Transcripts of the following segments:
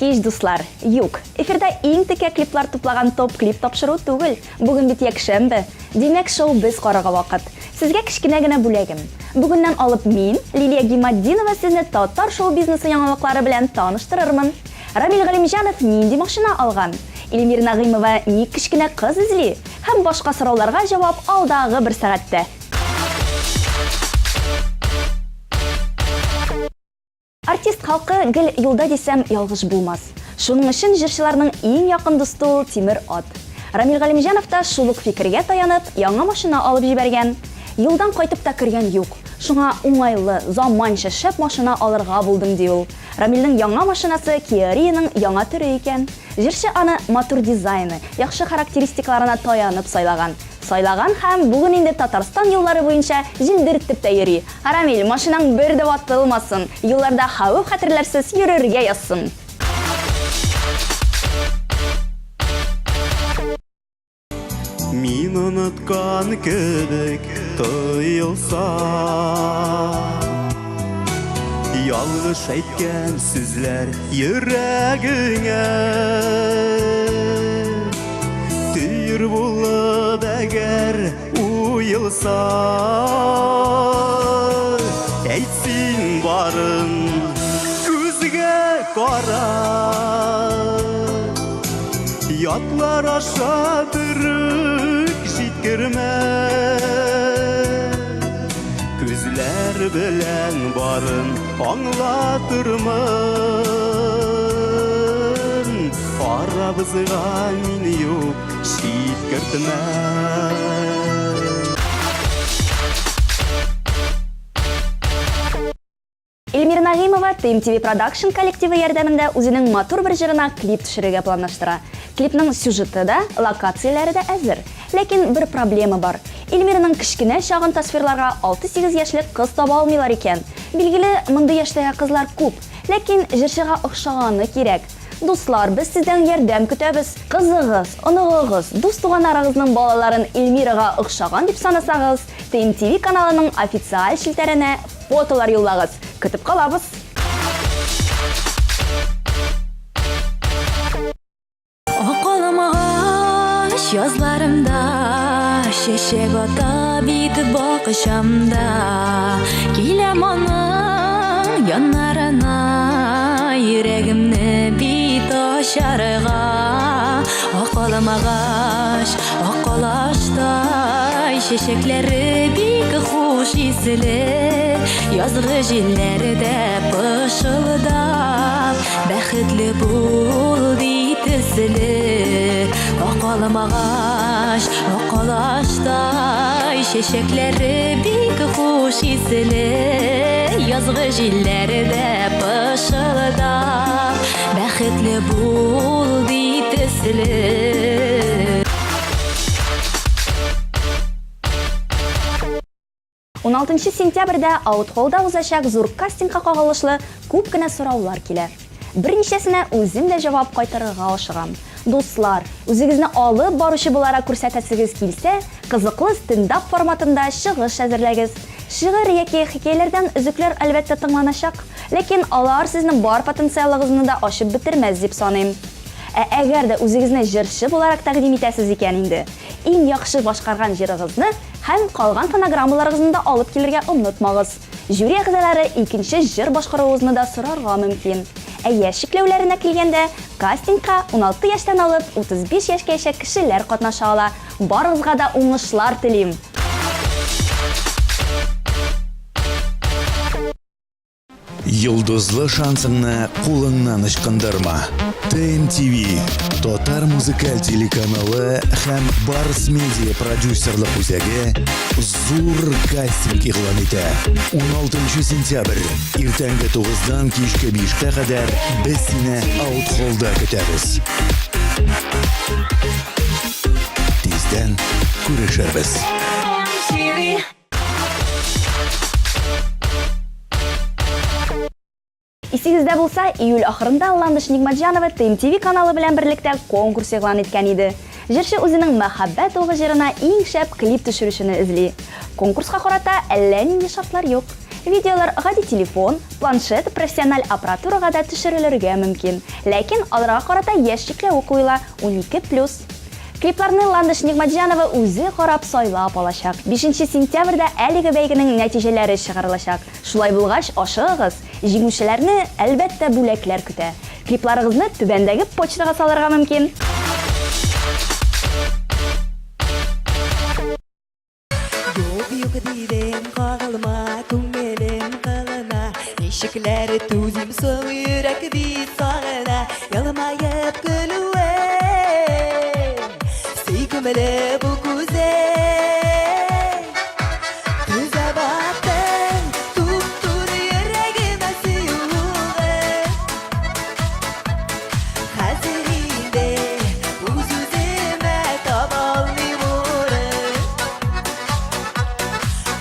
кеш, дуслар. Юк, эфирда иң теке клиплар туплаган топ клип тапшыру түгел. Бүген бит якшәмбе. Демәк, шоу без карарга вакыт. Сезгә кичкенә генә бүләгем. Бүгеннән алып мин, Лилия Гимаддинова, сезне татар шоу бизнесы яңалыклары белән таныштырырмын. Рамил Галимҗанов нинди машина алган? Эльмира Нагыймова ни кичкенә кыз эзли? Һәм башка сорауларга җавап алдагы бер сәгатьтә. Артист халкы гел юлда дисәм ялгыш булмас. Шуның өчен җырчыларның иң якын дусты Тимер ат. Рамил Галимҗанов та шул ук фикергә таянып, яңа машина алып җибәргән. Юлдан кайтып та кергән юк. Шуңа уңайлы, заманча шәп машина алырга булдым ди ул. Рамилнең яңа машинасы Kia Rio-ның яңа төре икән. Җырчы аны матур дизайны, яхшы характеристикаларына таянып сайлаган. Сайлаган һәм бүген инде Татарстан юллары буенча җилдертеп тә йөри. Рамил, машинаң бер дә ватылмасын, юлларда хәвеф-хәтерләрсез йөрергә язсын. Мин оныткан кебек тоелса, ялгыш әйткән сүзләр йөрәгеңә түйір булып әгәр уелса, әйтсин барын күзгә кара, ятлар аша түрік җиткермә, күзләр белән барын аңлатырмын, арабызга мин юк җиткертмә. Эльмира Нагыймова TMTV Production коллективы ярдәмендә үзенең матур бер җырына клип төшерергә планлаштыра. Клипның сюжеты да, локацияләре дә әзер. Ләкин бер проблема бар. Эльмираның кичкенә чагын тасвирларга 6-8 яшьлек кыз таба алмыйлар икән. Билгеле, мондый яшьтәге кызлар күп, ләкин җырчыга охшаганы кирәк. Дуслар, без сездән ярдәм көтәбез. Кызыгыз, оныгыгыз, дус туганнарыгызның балаларын Эльмирага охшаган дип санасагыз, TMTV каналының официаль шилтәренә фотолар юллагыз. Көтеп калабыз. Акылымагач язларымда, шешек ата бит бакышамда, киләм аның яннарына, йөрәгемне бит ашарга. Акылымагач, акылаштай, шешекләре бик хуш исле, язгы җилләрдә пышылдап, бәхетле бул төсле. Акылымагач, акылаштай, шешекләре бик хуш исле, язгы җилләрдә пышылдап, бәхетле бул төсле. 16 сентябрьдә Аутхоллда узачак зур кастингка кагылышлы күп кенә сораулар килә. Берничәсенә үзем дә җавап кайтарырга ашыгам. Дуслар, үзегезне алып баручы буларак күрсәтәсегез килсә, кызыклы стендап форматында чыгыш әзерләгез. Шигырь яки хикәяләрдән өзекләр әлбәттә тыңланачак, ләкин алар сезнең бар потенциалыгызны да ачып бетермәс дип саныйм. Әгәр дә үзегезне җырчы буларак тәкъдим итәсез икән инде, иң яхшы башкарган җырыгызны һәм калган фонограммаларыгызны да алып килергә онытмагыз. Жюри әгъзалары икенче җыр башкаруыгызны да сорарга мөмкин. Яшь чикләүләренә килгәндә, кастингка 16 яшьтән алып 35 яшькәчә кешеләр катнаша ала. Барыгызга да уңышлар телим. Йолдызлы шансыңны кулыңнан ычкындырма. TMTV, Татар музыкаль телеканалы һәм Барс Медиа продюсерлык үзәге зур кастинг игълан итә. 16 сентябрь, иртәнге 9-дан кичке 5-кә кадәр без сине Аутхоллда көтәбез. Тиздән күрешербез. Исегездә булса, июль ахырында Ландыш Нигматҗанова TMTV каналы белән берлектә конкурс игълан иткән иде. Җырчы үзенең мәхәббәт угы җырына иң шәп клип төшерүчене эзли. Конкурска карата әллә нинди шартлар юк. Видеолар гади телефон, планшет, профессиональ аппаратурага да төшерелергә мөмкин. Ләкин аларга карата яшь чикләве куела 12+. Клипларны Ландыш Нигъмәтҗанова үзе карап сайлап алачак. 5 сентябрьдә әлеге бәйгенең нәтиҗәләре чыгарылачак. Шулай булгач, ашыгыз, җиңүчеләрне әлбәттә бүләкләр көтә. Клипларыгызны түбәндәге почтага салырга мөмкин. Yok didem kağılma tümmelem kalına Eşikleri tuzim soğuk yürek bir sağına Yalamayıp gülüven Seygümele bu güzel Göze baktın tuttur yüreğime suyuğu Hazirinde uzuzime taballı vurur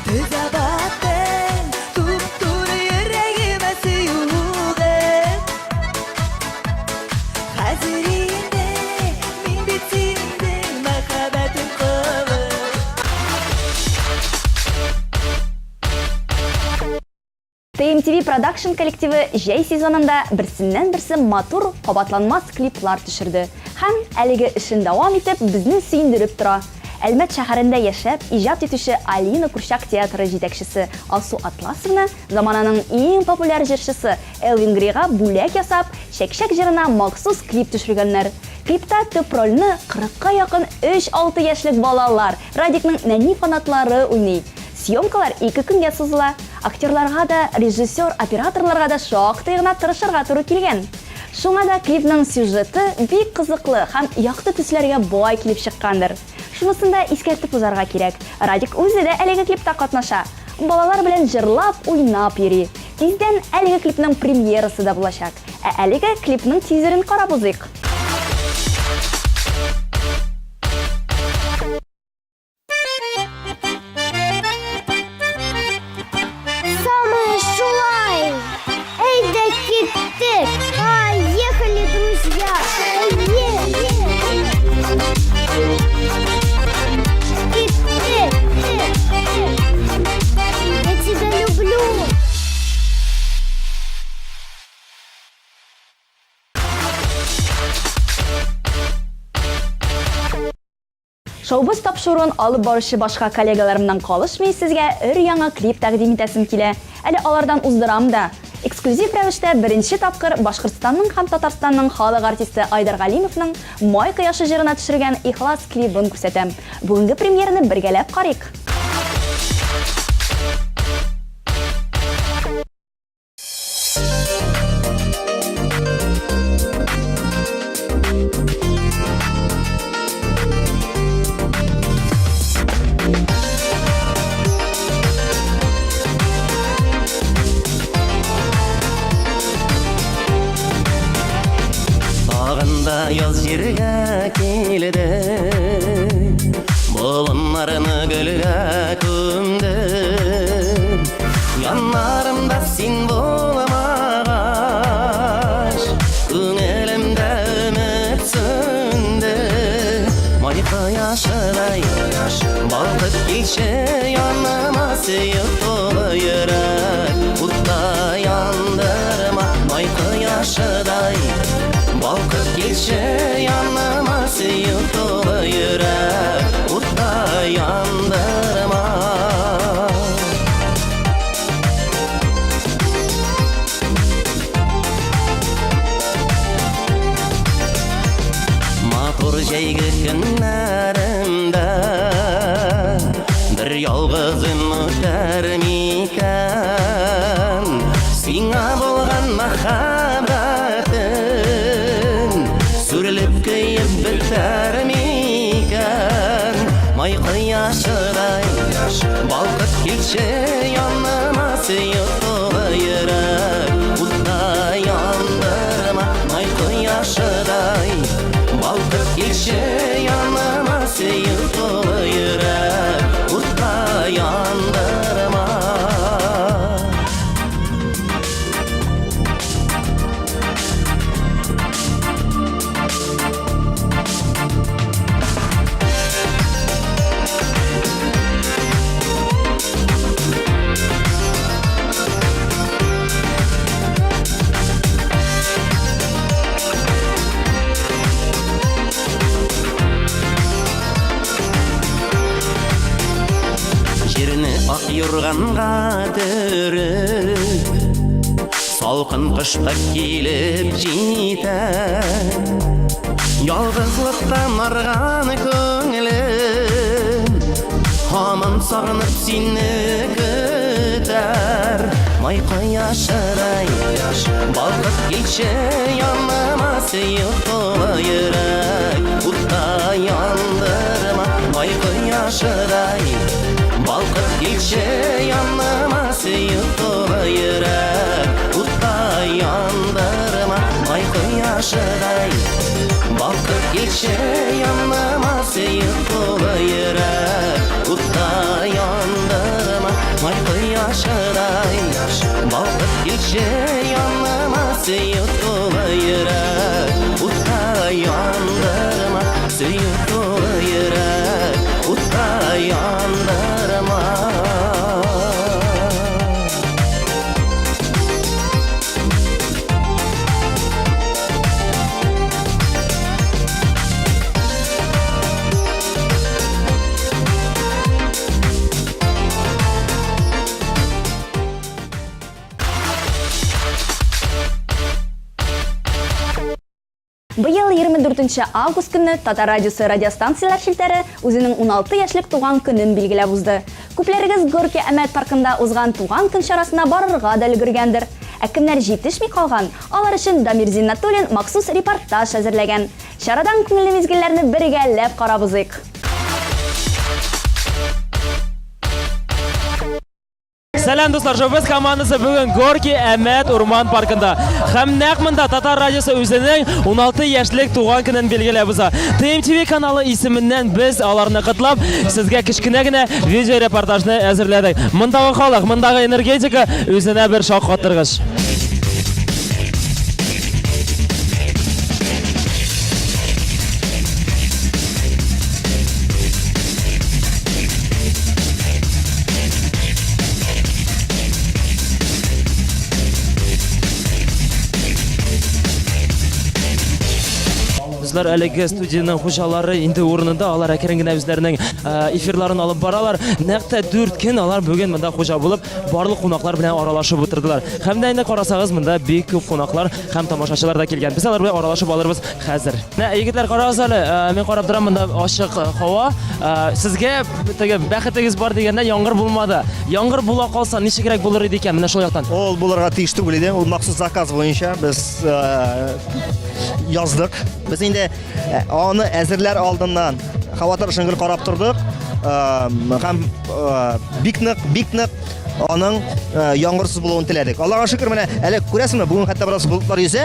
Göze baktın tuttur yüreğime suyuğu Hazirinde min bitimde makabetim kıvır TMTV Production коллективы җәй сезонында берсеннән-берсе матур, кабатланмас клиплар төшерде. Һәм әлеге эшен дәвам итеп безне сөендереп тора. Әлмәт шәһәрендә яшәп, иҗат итүче Алина Курчак театры җитәкчесе Алсу Атласовна замананың иң популяр җырчысы Элвин Грейга бүләк ясап, Чәкчәк җырына махсус клип төшергәннәр. Клипта төп рольне 40-ка якын 3-6 яшьлек балалар, Радикның нәни фанатлары уйный. Съемкалар 2 көнгә сузыла. Актерларга да, режиссер, операторларга да шактый гына тырышырга туры килгән. Шуңа да клипның сюжеты бик кызыклы һәм якты төсләргә бай килеп чыккандыр. Шунысын да искәртеп узарга кирәк. Радик үзе дә әлеге клипта катнаша. Балалар белән җырлап, уйнап йөри. Тиздән әлеге клипның премьерасы да булачак. Әлеге клипның тизерен карап узыйк. Самый шулай! Эй, да киты! Поехали, друзья! Киты! Я тебя люблю! Шоубыз тапшыруын алып баручы башка коллегаларымнан калышмый сезгә өр-яңа клип тәкъдим итәсем килә. Әле алардан уздырам да. Эксклюзив рәвештә беренче тапкыр Башкортстанның һәм Татарстанның халык артисты Айдар Галимовның Май кояшы җырына төшергән Ихлас клибын күрсәтәм. Бүгенге премьераны бергәләп карыйк. Тағында яз жерге келді, болынларыны гүлге көмді. Янарымда сен болмағаш, көңілімді үміт сүнді. Май кояшыдай балқып келші яныма, сүйіп толы йөрәк утта яндырма. Май кояшыдай балқып келші яныма, сүйіп толы йөрәк утта яндырма. Матур жәйгі күнләрімді бір ялғызым өтер микән, сиңа болған махаббатым сүріліп көйіп бітер микән. Май кояшыдай балқып келші яныма, сүйіп толы йөрәк утта яндырма. Май кояшыдай балқып келші яныма, сүйіп толы йөрәк утта яндырма. Урганга төрүп Салкын кышка килеп җитәр Ялгызлыктан арган күңелем Һаман сагынып сине көтәр Майка яшырай Балкып килче яныма сөйүп тулы йөрәк Утта яндырма Майка яшырай Балкып килче яныма сөйүп тулы йөрәк Утта яндырма Майка яшырай Балкып килче яныма сөйүп тулы йөрәк Утта яндырма Майка яшырай Балкып килче яныма сөйүп тулы йөрәк Утта яндырма сөйүп тулы йөрәк Утта яндырма Быел 24 август көнне Татар радиосы радиостанциялар шилтәре үзенең 16 яшьлек туган көнен билгеләп узды. Күпләрегез Горький Әмәт паркында узган туган көн чарасына барырга да өлгергәндер. Ә кемнәр җитешми калган, алар өчен Дамир Зиннатуллин махсус репортаж әзерләгән. Чарадан күңелле мизгелләрне бергәләп карабызык. Сәлам дуслар, Жобез командасы бүген Горький Әмәт Урман паркында. Һәм нәкъ монда Татар радиосы үзенең 16 яшьлек туган көнен билгеләп уза. ТМТV каналы исеменнән без аларны котлап, сезгә кичкенә генә видео репортажны әзерләдек. Мондагы халык, мондагы энергетика үзенә бер шок катыргыч. Безләр әлеге студияның хуҗалары инде урынында, алар әкрен генә үзләренең эфирларын алып баралар. Нәкъ 4 көн алар бүген монда хуҗа булып, барлык кунаклар белән аралашып утырдылар. Һәм дә инде карасагыз, монда бик күп кунаклар һәм тамашачылар да килгән. Без алар белән аралашып алырбыз хәзер. Егетләр, карагыз әле, мен карап торам, монда ачык һава. Сезгә теге бәхетегез бар дигәндә яңгыр булмады. Яңгыр була калса ничегрәк булыр иде икән менә шул яктан? Ул булырга тиеш түгел иде. Ул махсус заказ буенча без яздык. Без инде аны әзерләр алдыннан хаватыр шыңгыл карап тордык. Һәм бик нык аның яңгырсыз булуын теләдек. Аллаһка шөкер, менә әле күрәсезме, бүген хәтта бераз болытлар йөзә,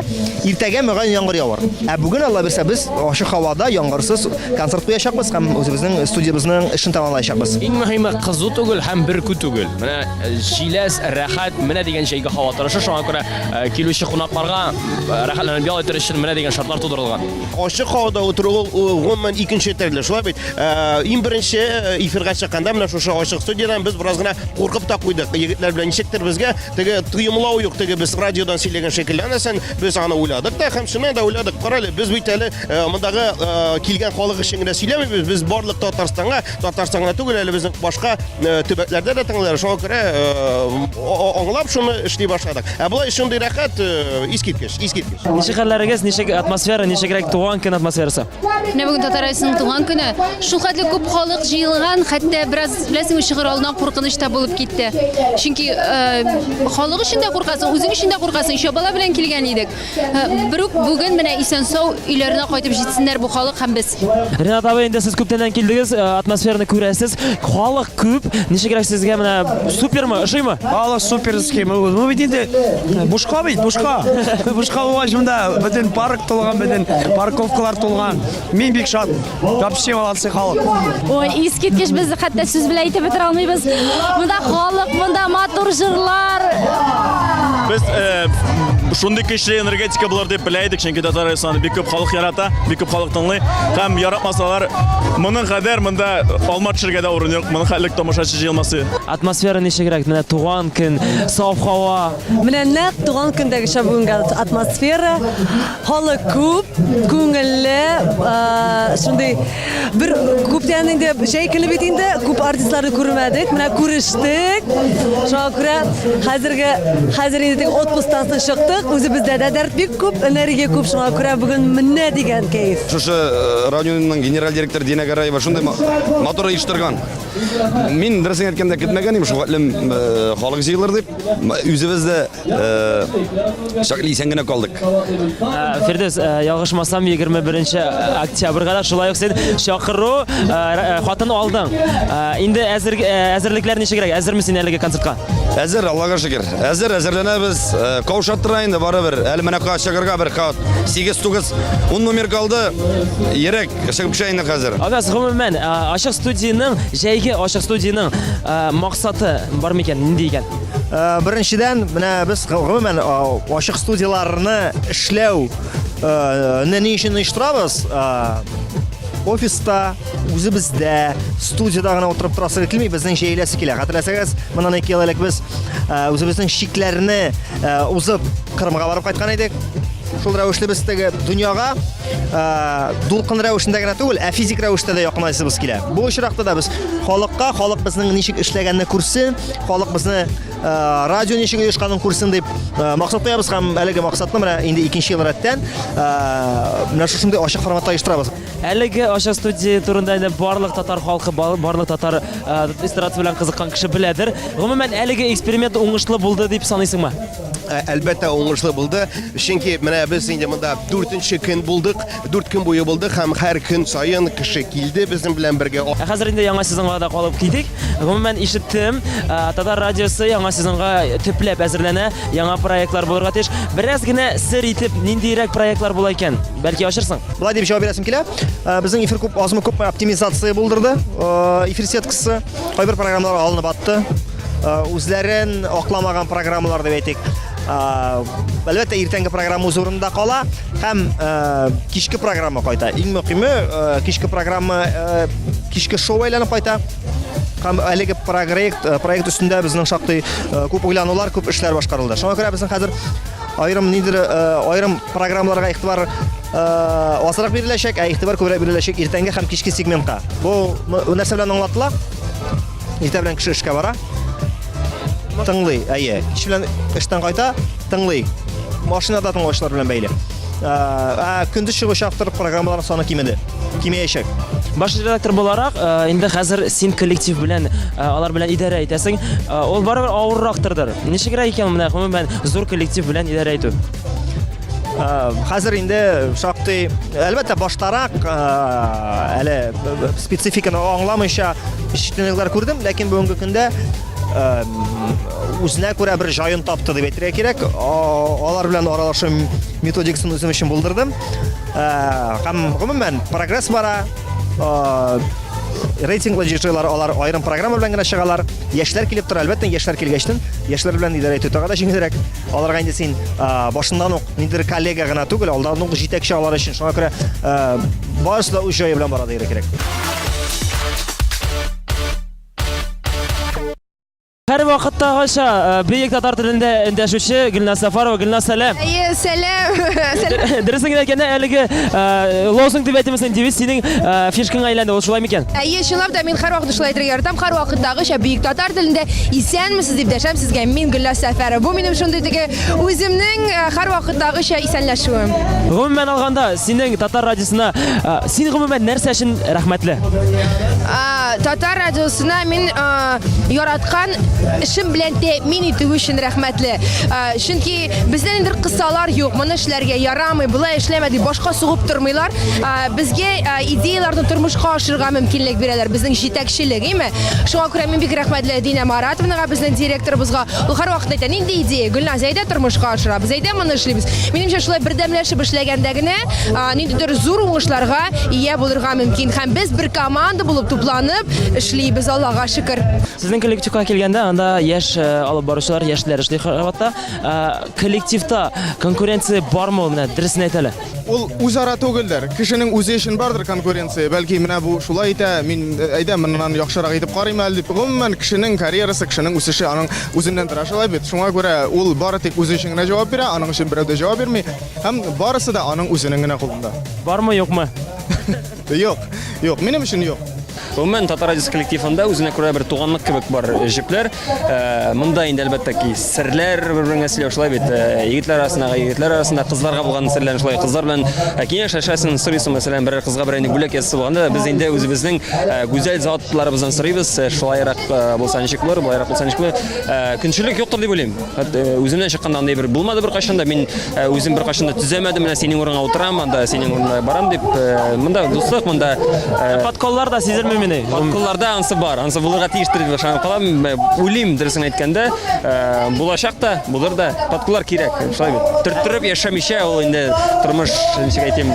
иртәгә мөгаен яңгыр явар. Бүген Алла бирсә, без ачык һавада яңгырсыз концерт куячакбыз һәм үзебезнең студиябызның эшен тәмамлаячакбыз. Иң мөһиме кызу түгел һәм берку түгел. Менә җиләс, рәхәт, менә дигән җайга һава торышы, шуңа күрә килүче кунакларга рәхәтләнеп ял итер өчен менә дигән шартлар тудырылган. Ачык һавада утыру гомумән икенче төрле, шулай бит. Иң беренче эфирга чыкканда менә шушы ачык студиядан без бераз гына куркып та куйдык. Егетләр белән ничектер безгә теге тыйымлау юк, теге без радиодан сөйләгән шекелләнәсен, без аны уйладык та һәм шуны да уйладык. Карале, без бит әле мондагы килгән халык өчен генә сөйләмибез, без барлык Татарстанга түгел, әле безнең башка төбәкләрдә дә тыңлар. Шуңа күрә аңлап шуны эшли башладык. Булай шундый рәхәт, искиткеч. Ничек хәлләрегез, ничек атмосфера, ничегрәк туган көн атмосферасы? Менә бүген Татар радиосының туган көне. Шул хәтле күп халык җыелган, хәтта бераз беләсең шигырь алдынан куркыныч та булып китте. Чөнки халык өчен дә куркасың, үзең өчен дә куркасың. Шабала белән килгән идек. Бүген менә исән-сау өйләренә кайтып җитсеннәр бу халык һәм без. Ренат абый, инде сез күптән килдегез, атмосфераны күрәсез. Халык күп. Ничегрәк сезгә менә супермы, ошыймы? Халык суперский. Мы бит инде бушка бит, бушка. Бушка булганда бөтен парк тулган, бөтен парковкалар тулган. Мин бик шат. Вообще молодцы халык. Ой, искиткеч, без хәтта сүз белән әйтеп бетә алмыйбыз. Монда халык, монда матур җырлар. Biz шундый көчле энергетика булыр дип беләйдек, чөнки Татар радиосында бик күп халык ярата, бик күп халык тыңлый. Һәм яратмасалар, моның кадәр монда алма төшергә дә урын юк. Моның хәтлек тамашачы җыелмасы. Атмосфера ничегрәк? Менә туган көн, саф һава. Менә нәкъ туган көндәге бүгенге атмосфера, халык күп, күңелле, шундый бер күптән инде җәй көне бит инде күп артистларны күрмәдек. Менә күрештек. Шуңа күрә хәзер инде отпусктан чыктык. Үзебездә дә дәрт бик күп, энергия күп. Шуңа күрә бүген менә дигән кайф. Шушы радионың генераль директоры Дина Гараева шундай мотор оештырган. Мин дөресен әйткәндә көтмәгән идем, шуңа халык җыелыр дип. Үзебез дә шактый исән генә калдык. Фирдәс, ялгышмасам 21 октябрьгә да шулай ук син чакыру хатын алдың. Инде әзерлекләр ничегрәк? Әзерме син әлеге концертка? Әзер, Аллага шөкер. Әзерләнәбез. Каушап тора инде барыбер. Әле менә чыгарга бер 8-9 10 номер калды. Ерек, чыгып шәйне хәзер. Агас, гомумән, ачык студияның, җәйге ачык студияның максаты бар микән? Нинди икән? Беренчедән, менә без гомумән ачык студияларны эшләү ни өчен оештырабыз? Офиста, үзебездә, студияда гына утырып торасы килми, безнең җәйләсе килә. Хәтерләсәгез, моннан 2 ел элек без үзебезнең шикләрне узып Кырымга барып кайткан идек. Шул рәвешле без теге дөньяга дулкын рәвешендә генә түгел, физик рәвештә дә якынайсыбыз килә. Бу очракта да без халыкка, халык безнең ничек эшләгәнне күрсен, халык безне радио ничек оешканын күрсен дип максат куябыз һәм әлеге максатны менә инде 2нче ел рәттән менә шушындый ачык форматта оештырабыз. Әлеге ачык студия турында инде барлык татар халкы, барлык татар эстрада белән кызыккан кеше беләдер. Гомумән әлеге эксперимент уңышлы булды дип саныйсыңмы? Әлбәттә уңышлы булды. Чөнки менә без инде монда 4нче көн булдык, 4 көн буе булдык һәм һәр көн саен кеше килде безнең белән бергә. Хәзер инде яңа сезонга да калып китик. Гомумән ишеттем, Татар радиосы яңа сезонга төпләп әзерләнә, яңа проектлар булырга тиеш. Бераз генә сер итеп, ниндирәк проектлар була икән? Бәлки ачырсың? Булай дип җавап бирәсем килә. Безнең эфир күп азмы күп оптимизация булдырды. Эфир сеткасы кайбер программалар алынып атты. Үзләрен акламаган программалар дип әйтик. Әлбәттә иртәнге программа үз урынында кала һәм кичке программа кайта. Иң мөһиме кичке программа кичке шоу әйләнеп кайта. Һәм әлеге проект үстендә безнең шактый күп уйланулар, күп эшләр башкарылды. Шуңа күрә безнең хәзер айрым программаларга игътибар азрак биреләчәк, игътибар күбрәк биреләчәк иртәнге һәм кичке сегментка. Бу нәрсә белән аңлатыла? Иртә белән кеше эшкә бара. Тыңлый, әйе. Кич белән эштән кайта, тыңлый. Машинада тыңлаучылар белән бәйле. Көндез чыгыш автор программалар саны кимәячәк. Баш редактор буларак, инде хәзер син коллектив белән алар белән идарә итәсең. Ул барыбер авыррактырдыр. Ничегрәк икән менә гомумән зур коллектив белән идарә итү? Хәзер инде шактый, әлбәттә баштарак әле спецификаны аңламыйча ишетүләр күрдем, ләкин бүгенге көндә үзенә күрә бер җаен тапты дип әйтергә кирәк. Алар белән аралашу методикасын үзем өчен булдырдым. Һәм гомумән прогресс бара. Рейтинглы җырлар алар айрым программа белән генә чыгалар. Яшьләр килеп тора, әлбәттә яшьләр килгәчтен, яшьләр белән идарә итү тагы да җиңелрәк. Аларга инде син башыннан ук ниндидер коллега гына түгел, алдан ук җитәкче алар өчен. Шуңа күрә барысы да үз җае белән бара дияргә кирәк. Һәр вакытта гаша бөек татар телендә эндәшүче Гөлназ Сафарова. Гөлназ, сәлам. Сәлам. Дөресен әйткәндә, әлеге лозунг дип әйтәмсең, девиз синең фишкаңа әйләнде. Ул шулай микән? Чынлап да мин һәр вакыт шулай әйтергә яратам. Һәр вакыттагыча бөек татар телендә исәнмесез дип дәшәм сезгә. Мин Гөлназ Сафарова. Бу минем шундый теге үземнең һәр вакыттагыча исәнләшүем. Гомумән алганда, синең татар радиосына син гомумән нәрсә өчен рәхмәтле? Татар радиосына мин яраткан эшем белән тәэмин итү өчен рәхмәтле. Чөнки бездән инде кысалар юк. Моны эшләргә ярамый, булай эшләмә дип башка сугып тормыйлар. Безгә идеяларны тормышка ашырга мөмкинлек бирәләр. Безнең җитәкчелек, әйме? Шуңа күрә мин бик рәхмәтле Дина Маратовнага, безнең директорыбызга. Ул һәр вакыт әйтә, нинди идея? Гөлназ, әйдә тормышка ашырабыз, әйдә моны эшлибез. Минемчә шулай бердәмләшеп эшләгәндә генә ниндидер зур уңышларга ия булырга мөмкин. Һәм без бер команда булып тупланып эшлибез, Аллага шөкер. Сезнең коллективка килгәндә, анда яшь алып баручылар, яшьләр эшли хәватта. Коллективта конкуренция бармы, менә дөресен әйтәле? Ул үзара түгелдер. Кешенең үзе өчен бардыр конкуренция. Бәлки менә бу шулай итә, мин әйдә моннан яхшырак итеп карыйм әле дип. Гомумән кешенең карьерасы, кешенең үсеше аның үзеннән тора шулай бит. Шуңа күрә ул бары тик үзе өчен генә җавап бирә, аның өчен берәү дә җавап бирми. Һәм барысы да аның үзенең генә кулында. Бармы, юкмы? Юк, юк, минем өчен юк. Гомумән татар радиосы коллективында үзенә күрә бер туганлык кебек бар җепләр. Монда инде әлбәттә ки серләр бер-беренә сөйләү шулай бит. Егетләр арасында кызларга булган серләрне шулай кызлар белән киңәш ашасын сорыйсың мәсәлән бер кызга бер бүләк ясый булганда без инде үзебезнең гүзәл затларыбыздан сорыйбыз. Шулайрак булса ничек булыр, булайрак булса ничек булыр. Көнчелек юктыр дип уйлыйм. Үземнән чыкканда андый бер булмады бер кайчан да мин үзем бер кайчан да төзәмәдем менә синең урынга утырам, анда синең урынга барам дип монда дуслык, монда Подколлар да сизелми мине. Подколларда ансы бар, ансы булырга тиештер дип ышанып калам. Уйлыйм дөресен әйткәндә, булачакта булыр да подколлар кирәк. Шулай бит. Төрттереп яшәмичә ул инде тормыш ничек әйтим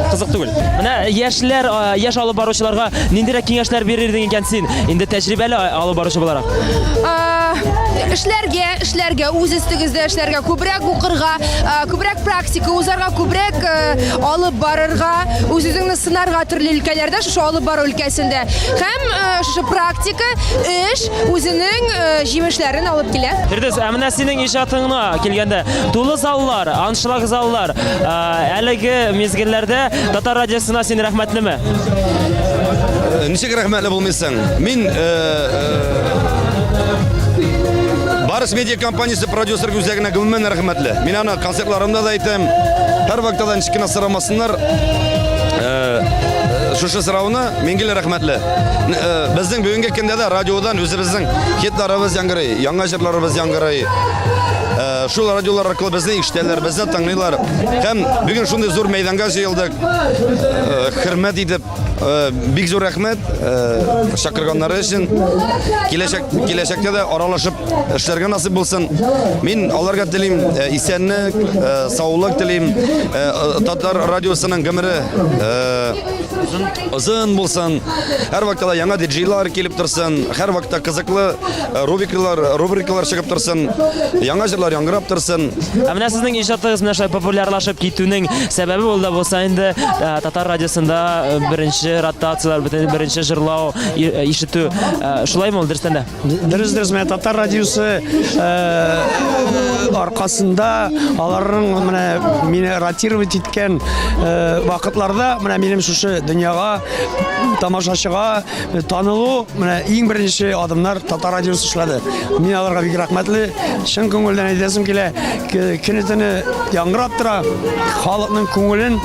кызык түгел. Менә яшьләр, яшь алып баручыларга ниндирәк киңәшләр бирердең икән син? Инде тәҗрибәле алып баручы буларак. Эшләргә үз истегездә эшләргә, күбрәк укырга, күбрәк практика узарга, күбрәк алып барырга, үзеңне сынарга төрле өлкәләрдә, шушы алып бару өлкәсендә. Һәм шушы практика эш үзенең җимешләрен алып килә. Фирдәүс, менә синең иҗатыңна килгәндә тулы заллар, аншлаг заллар, әлеге мезгилләрдә татар радиосына син рәхмәтлеме? Ничек рәхмәтле булмыйсың? Мин Барыс медиа компаниясе продюсер үзәгенә гомумән рәхмәтле. Мин аны концертларымда да әйтәм. Һәр вакытта ничек сорамасыннар. Шушы сорауны меңгеле рәхмәтле. Безнең бүгенге көндә дә радиодан үзебезнең хитларыбыз яңгырый, яңа җырларыбыз яңгырый. Шул радиолар аркылы безне ишетәләр, безне тыңлыйлар. Һәм бүген шундый зур мәйданга җыелдык. Хөрмәт итеп, бик зур рәхмәт шакырганнары өчен. Киләчәктә дә аралашып эшләргә насыйп булсын. Мин аларга телим исәнлек, саулык телим. Татар радиосының гомере озын булсын. Һәр вакытта яңа диджейлар килеп торсын. Һәр вакытта кызыклы рубрикалар чыгып торсын. Яңа җырлар яңгырап торсын. Менә сезнең иҗатыгыз менә шулай популярлашып китүнең сәбәбе булды булса инде татар радиосында беренче ротациялар, беренче җырлау, ишетү. Шулаймы ул дөрестән дә? Дөрес, менә татар радиосы аркасында аларның менә мине ротировать иткән вакытларда менә минем шушы дөньяга тамашачыга танылу менә иң беренче адымнар татар радиосы эшләде. Мин аларга бик рәхмәтле. Чын күңелдән әйтәсем килә, кинәтене яңгырап тора, халыкның күңелен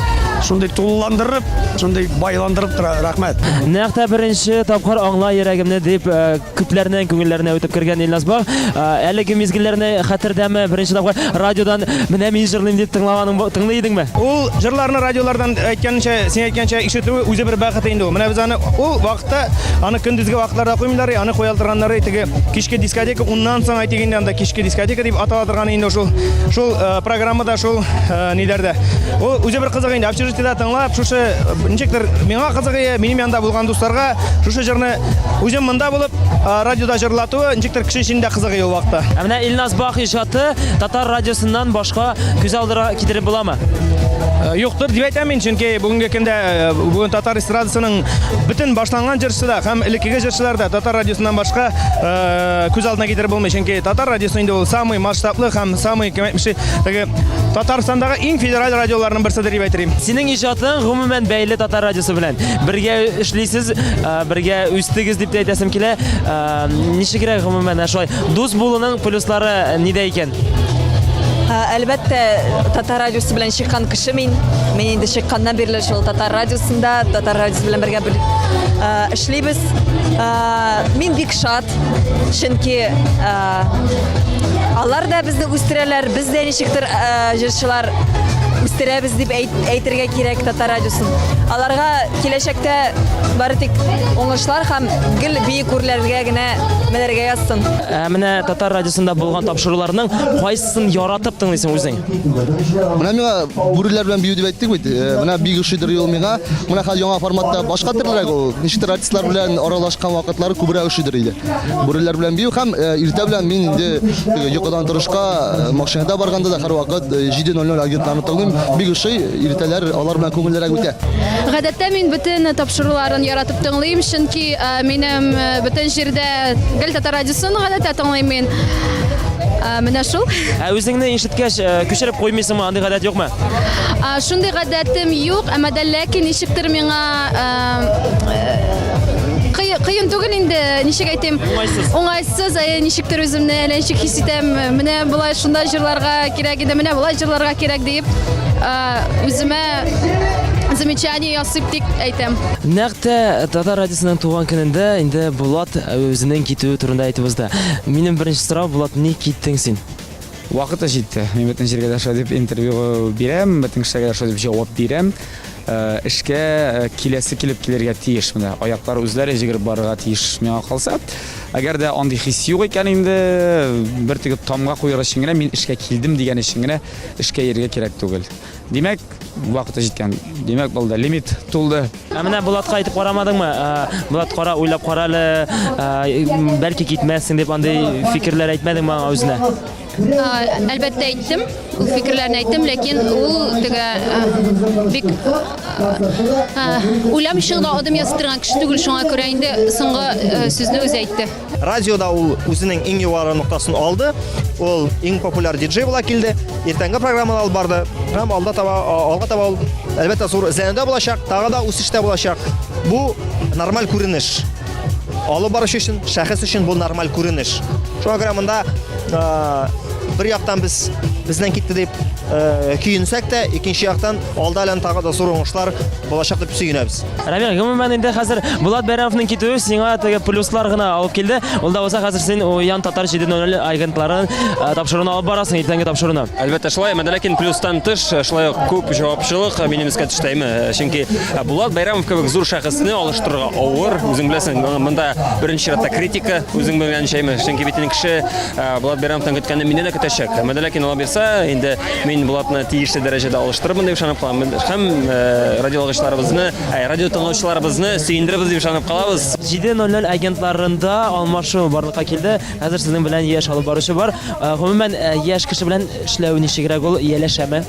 шундый тулыландырып, шундый байландырып тора. Рәхмәт. Нәкъ беренче тапкыр аңла йөрәгемне дип күпләрнең күңелләренә үтеп кергән Илназ Бах. Әлеге мизгилләрне хәтердәме беренче тапкыр радиодан менә мин җырлыйм дип тыңлый идеңме? Ул җырларны радиолардан әйткәнчә, син әйткәнчә ишетү үзе бер бәхет инде ул. Менә без аны ул вакытта аны көндезге вакытларда куймыйлар, аны куялтырганнары теге кичке дискотека, уннан соң әйтегәндә анда кичке дискотека дип атала торган инде шул программада шул ниләрдә. Ул үзе бер кызык инде. Общежитиедә тыңлап, шушы ничектер миңа кызык, минем янда булган дусларга шушы җырны үзем монда булып радиода җырлатуы ничектер кеше өчен дә кызык ул вакытта. Менә Илназ Бах иҗаты татар радиосыннан башка күз алдыра китереп буламы? Юктыр дип әйтәм мин, чөнки бүгенге көндә бүген татар эстрадасының бөтен башланган җырчылар һәм элеккеге җырчылар да татар радиосыннан башка күз алдына китереп булмый, чөнки татар радиосы инде ул самый масштаблы һәм самый теге Татарстандагы иң федераль радиоларның берсе дип әйтәм. Синең иҗатың гомумән бәйле татар радиосы белән. Бергә эшлисез, бергә үстегез дип әйтәсем килә. Ничегрәк гомумән шулай дус булуның плюслары нидә икән? Әлбәттә, татар радиосы белән чыккан кеше мин инде чыкканнан бирле шул татар радиосында, татар радиосы белән бергә эшлибез. Мин бик шат, чөнки алар да безне үстерәләр, без дә ничектер җырчылар үстерәбез дип әйтергә кирәк татар радиосын. Аларга киләчәктә бары тик уңышлар һәм гел биек үрләргә генә менәргә язсын. Менә татар радиосында булган тапшыруларның кайсысын яратып тыңлыйсың үзең? Менә миңа бүреләр белән бию дип әйттек бит. Менә бик ошыйдыр ул миңа. Менә хәзер яңа форматта башка төрлерәк ул. Ничектер артистлар белән аралашкан вакытлары күбрәк ошыйдыр иде. Бүреләр белән бию һәм иртә белән мин инде йокыдан торышка машинада барганда да һәрвакыт 7:00 агентларны тыңлыйм. Бик ошый иртәләр алар белән күңелләрәк үтә. Гадәттә мин бөтен тапшыруларын яратып тыңлыйм, чөнки минем бөтен җирдә гел татар радиосын гадәттә тыңлыйм мин. Менә шул. Үзеңне ишеткәч, күчереп куймыйсыңмы, андый гадәт юкмы? Шундый гадәтем юк, әмма дә ләкин ничектер миңа кыйын түгел инде, ничек әйтим, уңайсыз, ничектер үземне ничек хис итәм, менә булай шундай җырларга кирәк иде, менә булай җырларга кирәк дип, үземә замечание ясыйп тик әйтәм. Нәкъ Татар радиосының туган көнендә инде Булат үзенең китүе турында әйтеп узды. Минем беренче сорау, Булат, ни киттең син? Вакыты җитте. Мин бөтен җиргә дә шулай дип интервью бирәм, бөтен кешегә дә шулай дип җавап бирәм. Эшкә киләсе килеп килергә тиеш менә. Аяклар үзләре җигереп барырга тиеш миңа калса. Әгәр дә андый хис юк икән инде, бер тигеп тамга куяр өчен генә мин эшкә килдем дигән өчен генә эшкә йөрергә кирәк түгел. Димәк, вакыты җиткән. Димәк, булды, лимит тулды. Менә Булатка әйтеп карамадыңмы? Булат, кара, уйлап кара әле, бәлки китмәссең дип андый фикерләр әйтмәдеңме үзенә? Әлбәттә әйттем, ул фикерләрне әйттем, ләкин ул теге бик уйламыйча гына адым ясыттырган кеше түгел, шуңа күрә инде соңгы сүзне үзе әйтте. Радиода ул үзенең иң югары ноктасын алды. Ул иң популяр диджей була килде. Иртәнге программаны алып барды. Һәм алга таба ул әлбәттә зур эзләнүдә булачак, тагы да үсештә булачак. Бу нормаль күренеш. Алып барыш өчен, шәхес өчен бу нормаль күренеш. Шуңа күрә монда bir яктан безнең китте дип көйүнсәк тә, икенче яктан алда әле тагы да зур уңышлар булачак дип сөенәбез. Рамил, гомумән инде хәзер Булат Бәйрәмовның китүе сиңа теге плюслар гына алып килде. Ул да булса хәзер син Ян Татар 7:00 агентларын тапшыруны алып барасың, иртәнге тапшыруны. Әлбәттә шулай, ләкин плюстан тыш шулай ук күп җавапчылык минем искә төштәйме. Чөнки Булат Бәйрәмов кебек зур шәхесне алыштырырга авыр. Үзең беләсең, монда беренче чиратта критика, үзең белгән шәйме. Чөнки бит кеше Булат Бәйрәмовтан көткәнне мине дә көтәчәк. Ләкин ала бирсә, инде мин Булатны тиешле дәрәҗәдә алыштырырмын дип ышанып калам. Һәм радиолагычларыбызны, радио тыңлаучыларыбызны сөендеребез дип ышанып калабыз. 7:00 агентларында алмашу барлыкка килде. Хәзер сезнең белән яшь алып баручы бар. Гомумән яшь кеше белән эшләү ничегрәк ул, ияләшәме?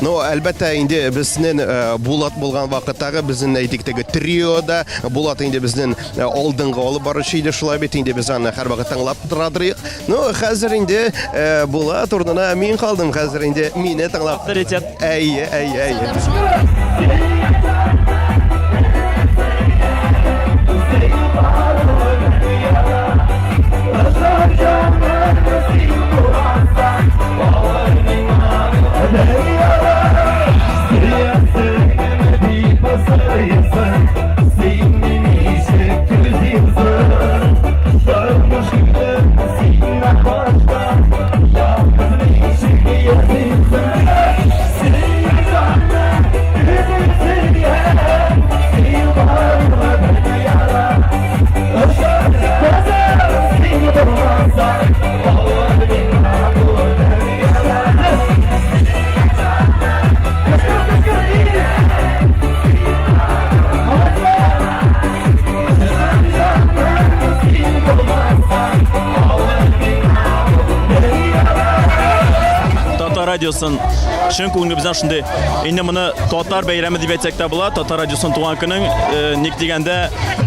Ну, әлбәттә инде безнең Булат булган вакыттагы безнең әйтик теге триода Булат инде безнең алдынгы алып баручы иде, шулай бит инде без аны һәрвакыт тыңлап торадык. Ну, хәзер инде Булат урынына мин калдым, хәзер инде мине тыңлап. Авторитет. Әйе. радиосын шын көңілі бізден шындай. Енді мұны Татар бәйрәме деп әйтсәк тә була, Татар радиосын туган көнең ник дигәндә,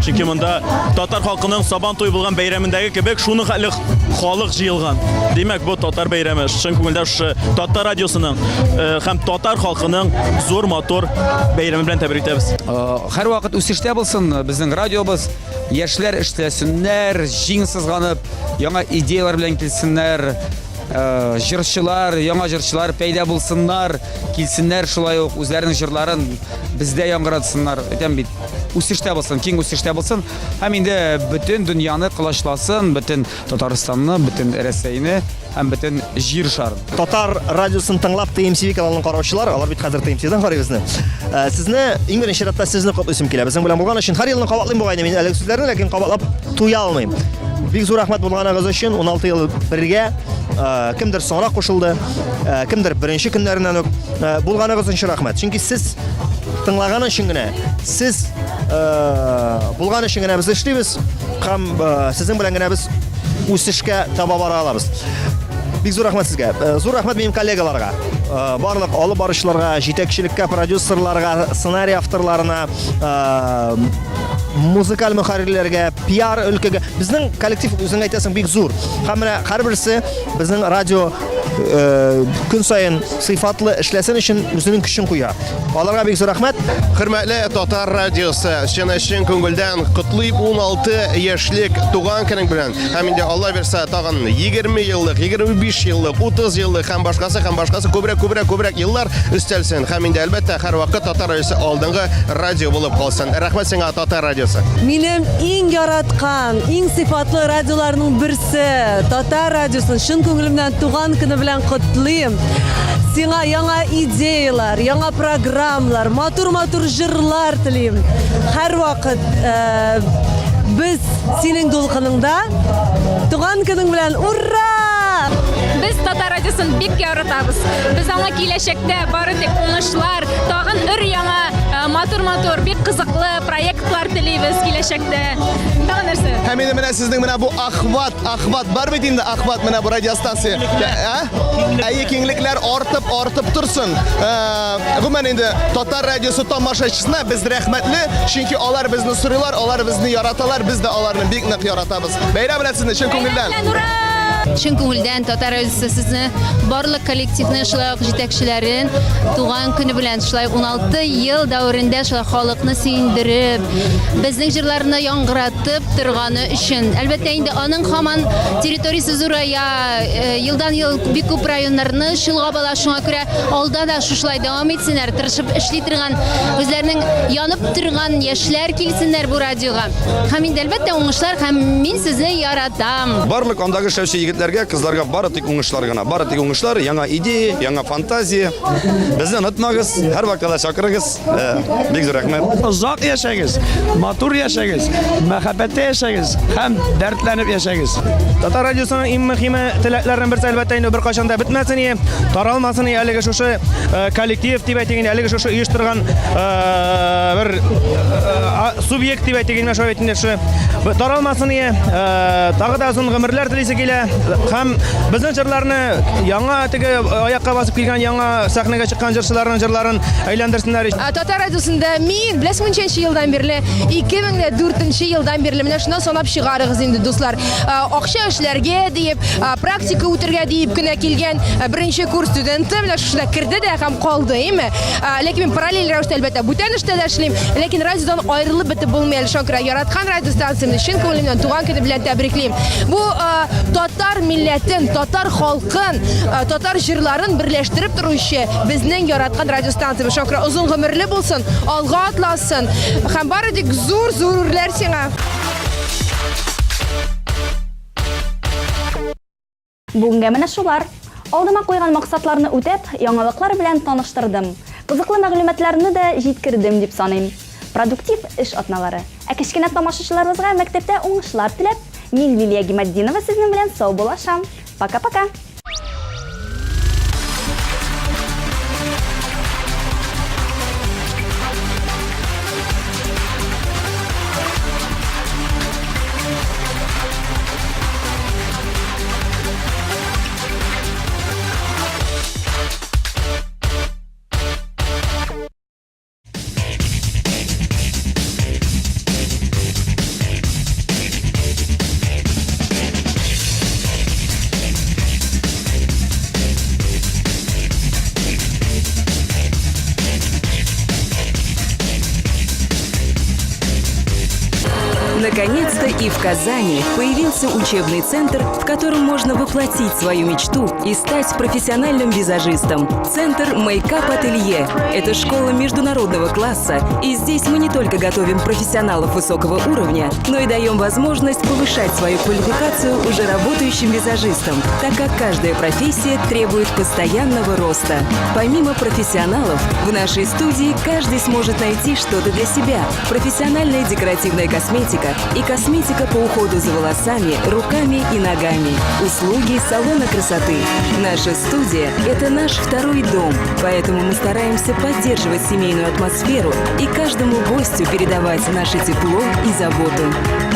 чөнки монда татар халкының Сабан туй булган бәйрәмендәге кебек шуны халык җыелган. Димәк, бу Татар бәйрәме шын күңелдә шу Татар радиосының һәм татар халкының зур мотор бәйрәме белән тәбрик итәбез. Һәр вакыт үсештә булсын безнең радиобыз, яшьләр эшләсеннәр, җиң сызганып, яңа идеялар белән килсеннәр. Җырчылар, яңа җырчылар пәйда булсыннар, килсеннәр, шулай ук үзләренең җырларын бездә яңгыратсыннар. Әйтәм бит, үсештә булсын, киң үсештә булсын, һәм инде бөтен дөньяны кылачласын, бөтен Татарстанны, бөтен Рәсәйне һәм бөтен җир шарын. Татар радиосын тыңлап TMTV каналын караучылар, алар бит хәзер TMTV-дан карый безне. Сезне иң беренче чиратта сезне катлыйсым килә. Безнең белән булган өчен һәр елны кабатлыйм бугайны мин әлеге сүзләрне, ләкин кабатлап туя алмыйм. Бик зур рәхмәт булганыгыз өчен 16 ел бергә кемдер соңрак кушылды, кемдер беренче көннәреннән үк булганыгыз өчен рәхмәт. Чөнки сез тыңлаган өчен генә, сез булган өчен генә без эшлибез, һәм сезнең белән генә без үсешкә таба бара алабыз. Бик зур рәхмәт сезгә. Зур рәхмәт минем коллегаларга. барлык алып баручыларга, җитәкчелеккә, продюсерларга, сценарий авторларына, музыкаль мөхәррирләргә, пиар өлкәгә. Безнең коллектив үзең әйтәсең бик зур. Һәм менә һәрберсе безнең радио көн сайын сыйфатлы эшләсен өчен үзенең көчен куя. Аларга бик зур рәхмәт. Хөрмәтле Татар радиосы, чын күңелдән котлыйм 16 яшьлек туган көнең белән. Һәм инде Алла берсә тагын 20 еллык, 25 еллык, 30 еллык һәм башкасы күбрәк еллар өстәлсен. Һәм инде әлбәттә һәрвакыт Татар радиосы алдынгы радио булып калсын. Рәхмәт сиңа Татар радиосы. Минем иң яраткан, иң сыйфатлы радиоларның берсе Татар радиосын шын күңелемнән туган көне белән котлыйм. Сиңа яңа идеялар, яңа программалар, матур җырлар телим. Һәрвакыт без синең дулкыныңда туган көнең белән ура! Biz Татар радиосын бик яратабыз. Без аңа киләчәктә бары тик уңышлар, тагын яңа матур, бик кызыклы проектлар телибез киләчәктә. Тагын нәрсә? Һәм инде менә сезнең менә бу Ахват бар бит инде Ахват менә бу радиостанция. Киңлекләр артып торсын. Гомумән инде Татар радиосы тамашачысына без рәхмәтле, чөнки алар безне сорыйлар, алар безне яраталар, без дә аларны бик нык яратабыз. Бәйрәм белән сезне чын күңелдән. Чын күңелдән Татар радиосы сезне барлык коллективны шулай җитәкчеләрен туган көне белән шулай 16 ел дәврендә шулай халыкны сөендереп, безнең җырларны яңгыратып торганы өчен. Әлбәттә инде аның һаман территориясе зурая, елдан-ел бик күп районнарны чолгап ала, шуңа күрә алда да шулай дәвам итсеннәр, тырышып эшли торган, үзләренең янып торган яшьләр килсеннәр бу радиога. Һәм инде әлбәттә уңышлар, һәм мин сезне яратам. Барлык андагы шәүче егетләргә, кызларга бары тик уңышлар гына. Бары тик уңышлар, яңа идея, яңа фантазия. Безне онытмагыз, һәр вакытта чакырыгыз. Бик зур рәхмәт. Озак яшәгез, матур яшәгез, мәхәббәттә яшәгез һәм дәртләнеп яшәгез. Татар радиосының иң мөһиме теләкләреннән берсе әлбәттә инде беркайчан да бетмәсен, таралмасын, әлеге шушы коллектив дип әйтгән, әлеге шушы оештырган бер субъект дип әйтгән шулай әйтәләр, шу таралмасын, тагы да озын гомерләр телисе килә. Һәм безнең җырларны яңа теге аякка басып килгән, яңа сәхнәгә чыккан җырчыларның җырларын әйләндерсеннәр. Татар радиосында мин 2000 елдан бирле, 2004 елдан бирле менә шуны санап чыгарыгыз инде дуслар. Акча эшләргә дип, практика үтәргә дип кенә килгән беренче курс студенты менә шушында кирде дә һәм калды, име? Ләкин параллель рәвештә әлбәттә бүтән эштә дә эшлим, ләкин радиодан аерылып бетеп булмый әле шакыра. Яраткан радиостанциямны чын күңелемнән туган көне белән тәбриклим. Бу татар милләтен, татар халкын, татар җырларын берләштереп торучы безнең яраткан радиостанция шакыра озын гомерле булсын, алга атласын һәм бары тик зур үрләр сиңа. Бүгенгә менә шулар. Алдыма куйган максатларны үтәп, яңалыклар белән таныштырдым. Кызыклы мәгълүматларны да җиткердем дип саныйм. Продуктив эш атналары. Ә кечкенә тамашачыларыбызга мәктәптә уңышлар теләп, мин Лилия Гимаддинова сезнең белән сау булашам. Пока-пока. Наконец-то и в Казани появился учебный центр, в котором можно воплотить свою мечту и стать профессиональным визажистом. Центр Мейкап Ателье – это школа международного класса, и здесь мы не только готовим профессионалов высокого уровня, но и даем возможность повышать свою квалификацию уже работающим визажистам, так как каждая профессия требует постоянного роста. Помимо профессионалов, в нашей студии каждый сможет найти что-то для себя. Профессиональная декоративная косметика и косметика по уходу за волосами, руками и ногами. Услуги салона красоты. Наша студия – это наш второй дом, поэтому мы стараемся поддерживать семейную атмосферу и каждому гостю передавать наше тепло и заботу.